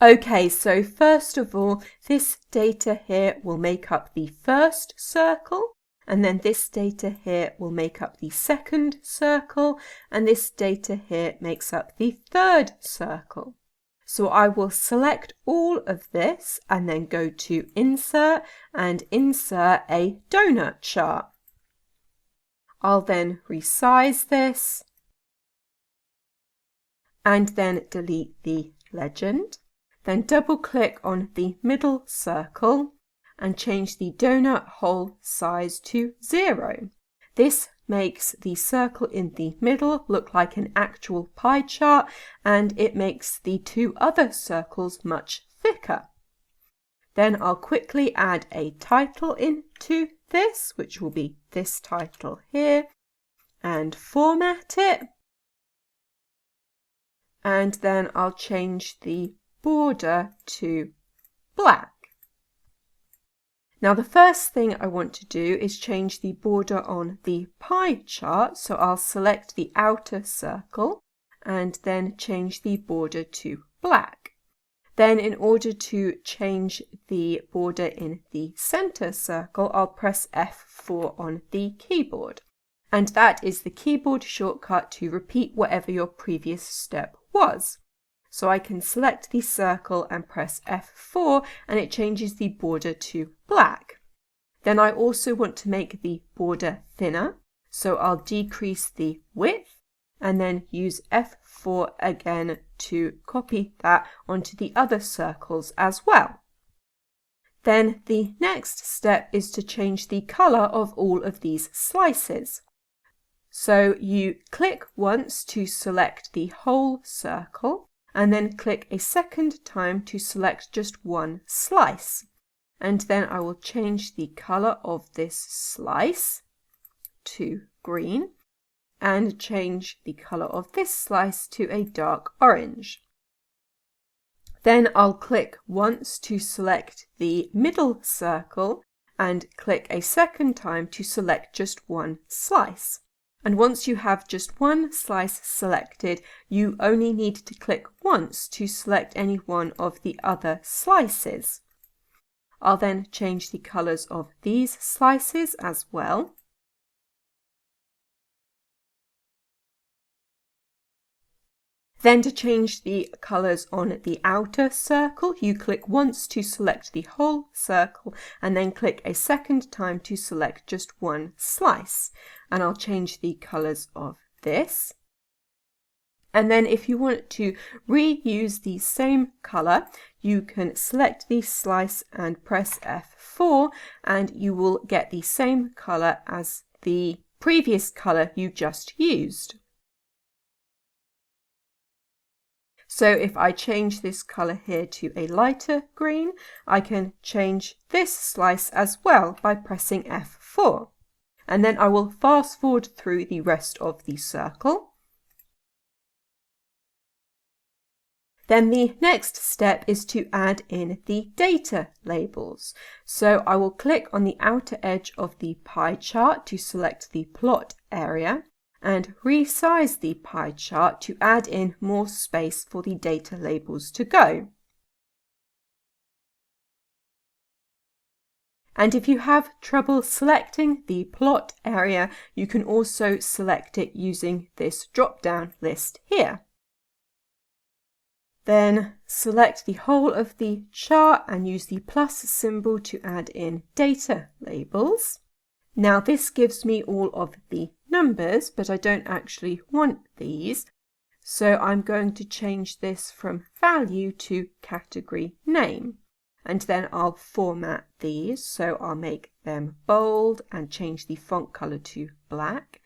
Okay, so first of all, this data here will make up the first circle, and then this data here will make up the second circle, and this data here makes up the third circle. So I will select all of this and then go to Insert and insert a donut chart. I'll then resize this and then delete the legend. Then double click on the middle circle and change the donut hole size to 0. This makes the circle in the middle look like an actual pie chart, and it makes the two other circles much thicker. Then I'll quickly add a title into this, which will be this title here, and format it. And then I'll change the border to black. Now the first thing I want to do is change the border on the pie chart, so I'll select the outer circle and then change the border to black. Then in order to change the border in the center circle, I'll press F4 on the keyboard. And that is the keyboard shortcut to repeat whatever your previous step was. So I can select the circle and press F4 and it changes the border to black. Then I also want to make the border thinner, so I'll decrease the width and then use F4 again to copy that onto the other circles as well. Then the next step is to change the color of all of these slices. So you click once to select the whole circle, and then click a second time to select just one slice. And then I will change the color of this slice to green and change the color of this slice to a dark orange. Then I'll click once to select the middle circle and click a second time to select just one slice. And once you have just one slice selected, you only need to click once to select any one of the other slices. I'll then change the colors of these slices as well. Then to change the colours on the outer circle, you click once to select the whole circle and then click a second time to select just one slice. And I'll change the colours of this. And then if you want to reuse the same colour, you can select the slice and press F4 and you will get the same colour as the previous colour you just used. So if I change this colour here to a lighter green, I can change this slice as well by pressing F4. And then I will fast forward through the rest of the circle. Then the next step is to add in the data labels. So I will click on the outer edge of the pie chart to select the plot area and resize the pie chart to add in more space for the data labels to go. And if you have trouble selecting the plot area, you can also select it using this drop-down list here. Then select the whole of the chart and use the plus symbol to add in data labels. Now this gives me all of the numbers, but I don't actually want these. So I'm going to change this from value to category name. And then I'll format these. So I'll make them bold and change the font color to black.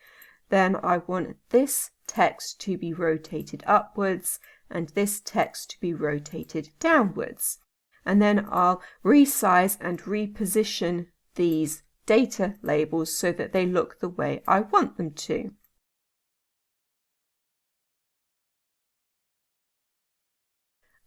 Then I want this text to be rotated upwards and this text to be rotated downwards. And then I'll resize and reposition these data labels so that they look the way I want them to.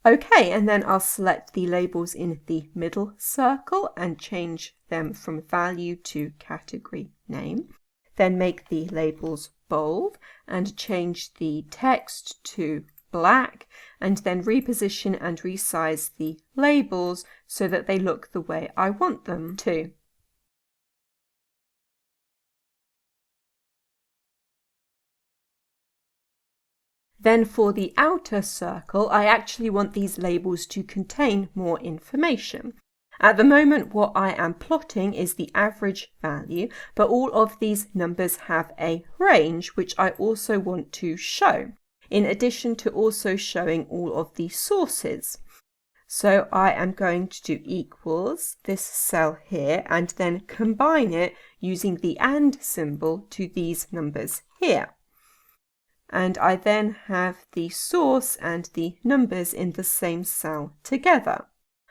Okay, and then I'll select the labels in the middle circle and change them from value to category name. Then make the labels bold and change the text to black, and then reposition and resize the labels so that they look the way I want them to. Then for the outer circle, I actually want these labels to contain more information. At the moment, what I am plotting is the average value, but all of these numbers have a range, which I also want to show, in addition to also showing all of the sources. So I am going to do equals this cell here and then combine it using the AND symbol to these numbers here. And I then have the source and the numbers in the same cell together.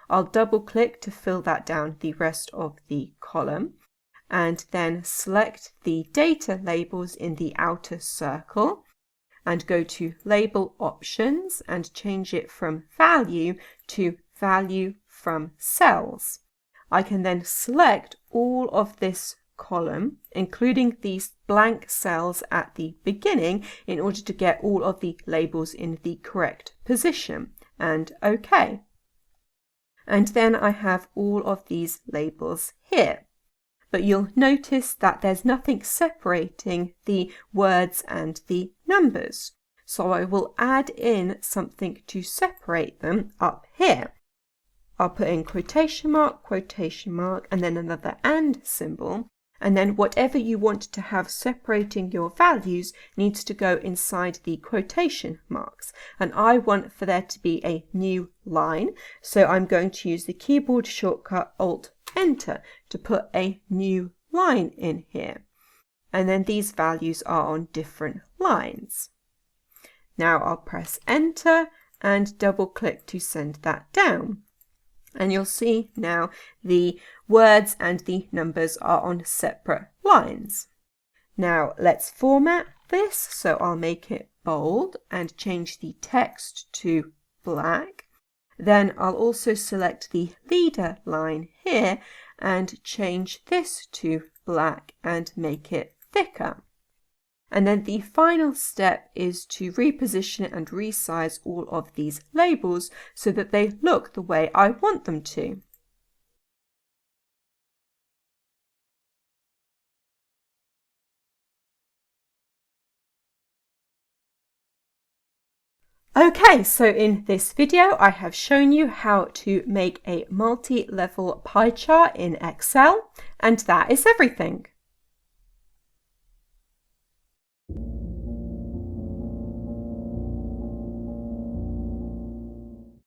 I'll double click to fill that down the rest of the column and then select the data labels in the outer circle and go to label options and change it from value to value from cells. I can then select all of this column, including these blank cells at the beginning, in order to get all of the labels in the correct position, and OK. And then I have all of these labels here. But you'll notice that there's nothing separating the words and the numbers. So I will add in something to separate them up here. I'll put in quotation mark, and then another AND symbol. And then whatever you want to have separating your values needs to go inside the quotation marks. And I want for there to be a new line. So I'm going to use the keyboard shortcut Alt-Enter to put a new line in here. And then these values are on different lines. Now I'll press Enter and double click to send that down. And you'll see now the words and the numbers are on separate lines. Now let's format this. So I'll make it bold and change the text to black. Then I'll also select the leader line here and change this to black and make it thicker. And then the final step is to reposition and resize all of these labels so that they look the way I want them to. Okay, so in this video I have shown you how to make a multi-level pie chart in Excel, and that is everything.